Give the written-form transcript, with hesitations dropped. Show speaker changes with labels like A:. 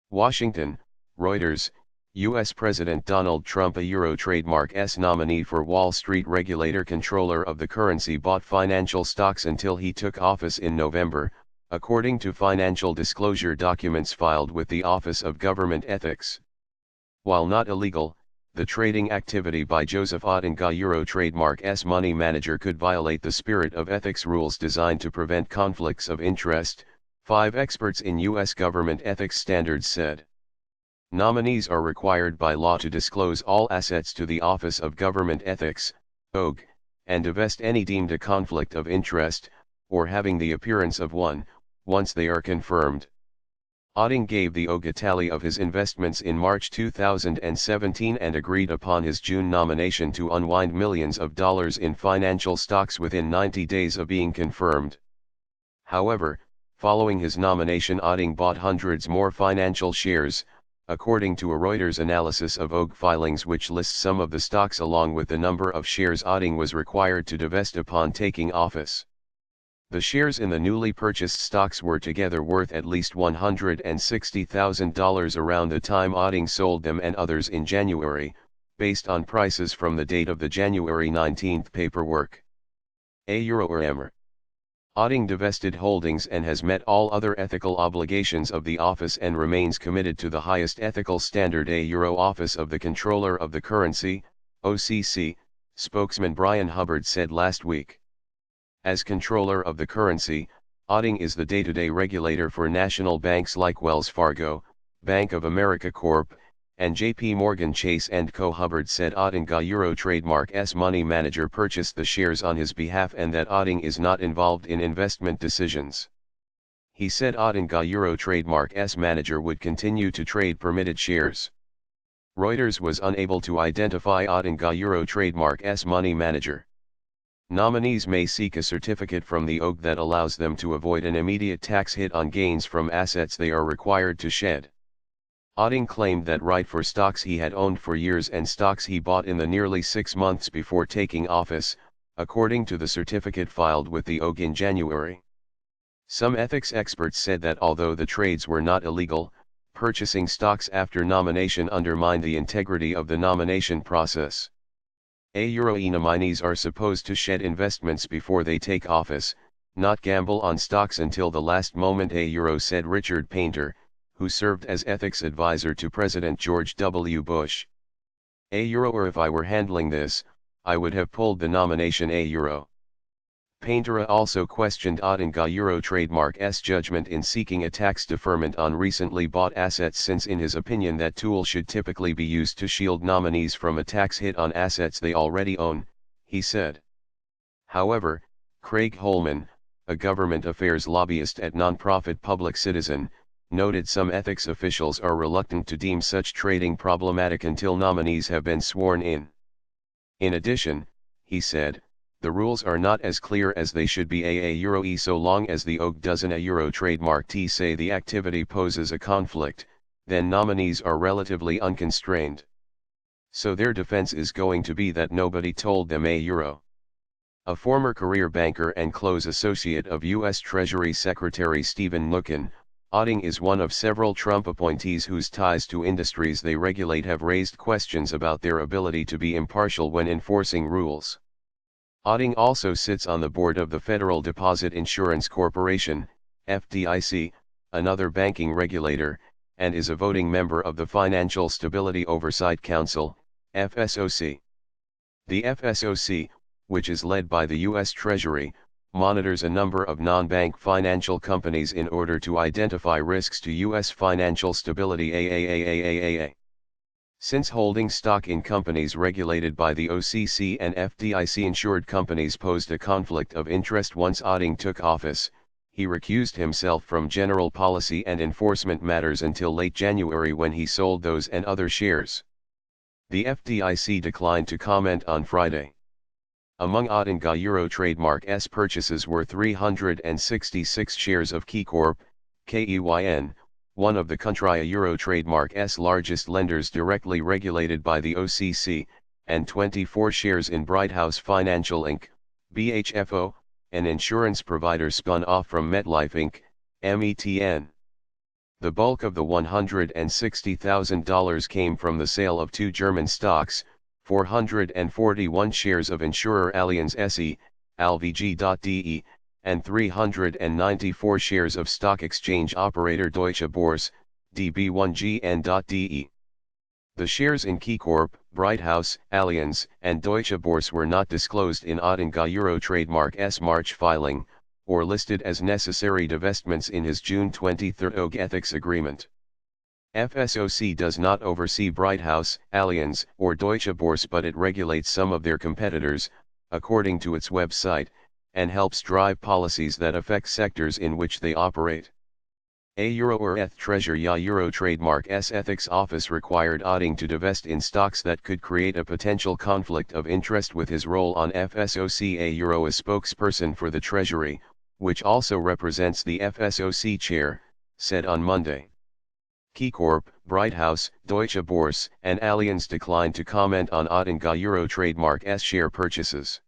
A: Washington, Reuters, U.S. President Donald Trump, a Euro trademark S nominee for Wall Street regulator controller of the currency, bought financial stocks until he took office in November, according to financial disclosure documents filed with the Office of Government Ethics. While not illegal, the trading activity by Joseph Ottinga, Euro trademark S money manager, could violate the spirit of ethics rules designed to prevent conflicts of interest, 5 experts in U.S. government ethics standards said. Nominees are required by law to disclose all assets to the Office of Government Ethics, OG, and divest any deemed a conflict of interest, or having the appearance of one, once they are confirmed. Otting gave the OG a tally of his investments in March 2017 and agreed upon his June nomination to unwind millions of dollars in financial stocks within 90 days of being confirmed. However, following his nomination, Otting bought hundreds more financial shares, according to a Reuters analysis of OG filings, which lists some of the stocks along with the number of shares Otting was required to divest upon taking office. The shares in the newly purchased stocks were together worth at least $160,000 around the time Otting sold them, and others in January, based on prices from the date of the January 19 paperwork. €. Otting divested holdings and has met all other ethical obligations of the office and remains committed to the highest ethical standard. €. Office of the Comptroller of the Currency, OCC, spokesman Brian Hubbard said last week. As Comptroller of the Currency, Otting is the day-to-day regulator for national banks like Wells Fargo, Bank of America Corp., and J.P. Morgan Chase & Co. Hubbard said Ottinga, Euro trademark S money manager, purchased the shares on his behalf and that Otting is not involved in investment decisions. He said Ottinga, Euro trademark S manager, would continue to trade permitted shares. Reuters was unable to identify Ottinga, Euro trademark S money manager. Nominees may seek a certificate from the OG that allows them to avoid an immediate tax hit on gains from assets they are required to shed. Otting claimed that right for stocks he had owned for years and stocks he bought in the nearly 6 months before taking office, according to the certificate filed with the OG in January. Some ethics experts said that although the trades were not illegal, purchasing stocks after nomination undermined the integrity of the nomination process. €. Nominees are supposed to shed investments before they take office, not gamble on stocks until the last moment. €. said Richard Painter, who served as ethics advisor to President George W. Bush. €. If I were handling this, I would have pulled the nomination. €. Painter also questioned Ottinga, Euro trademark S judgment in seeking a tax deferment on recently bought assets, since in his opinion that tool should typically be used to shield nominees from a tax hit on assets they already own, he said. However, Craig Holman, a government affairs lobbyist at nonprofit Public Citizen, noted some ethics officials are reluctant to deem such trading problematic until nominees have been sworn in. In addition, he said, the rules are not as clear as they should be. €. So long as the OG doesn't a Euro trademark T say the activity poses a conflict, then nominees are relatively unconstrained. So their defense is going to be that nobody told them. €. A former career banker and close associate of U.S. Treasury Secretary Stephen Mnuchin, Otting is one of several Trump appointees whose ties to industries they regulate have raised questions about their ability to be impartial when enforcing rules. Otting also sits on the board of the Federal Deposit Insurance Corporation, FDIC, another banking regulator, and is a voting member of the Financial Stability Oversight Council, FSOC. The FSOC, which is led by the U.S. Treasury, monitors a number of non-bank financial companies in order to identify risks to U.S. financial stability. Since holding stock in companies regulated by the OCC and FDIC-insured companies posed a conflict of interest once Otting took office, he recused himself from general policy and enforcement matters until late January, when he sold those and other shares. The FDIC declined to comment on Friday. Among Ottinga, Euro trademark S purchases were 366 shares of KeyCorp, KEYN, one of the country Euro trademark S largest lenders directly regulated by the OCC, and 24 shares in Brighthouse Financial Inc., BHFO, an insurance provider spun off from MetLife Inc., METN. The bulk of the $160,000 came from the sale of 2 German stocks, 441 shares of insurer Allianz SE, alvg.de, and 394 shares of stock exchange operator Deutsche Börse, db1gn.de. The shares in KeyCorp, Brighthouse, Allianz, and Deutsche Börse were not disclosed in Oettinger Euro Trademark's March filing, or listed as necessary divestments in his June 23 OG ethics agreement. FSOC does not oversee Brighthouse, Allianz, or Deutsche Börse, but it regulates some of their competitors, according to its website, and helps drive policies that affect sectors in which they operate. A Euro Treasure Euro Trademark's ethics office required Oetting to divest in stocks that could create a potential conflict of interest with his role on FSOC. A Euro, a spokesperson for the Treasury, which also represents the FSOC chair, said on Monday. KeyCorp, Brighthouse, Deutsche Börse, and Allianz declined to comment on Oettinger Euro Trademark's share purchases.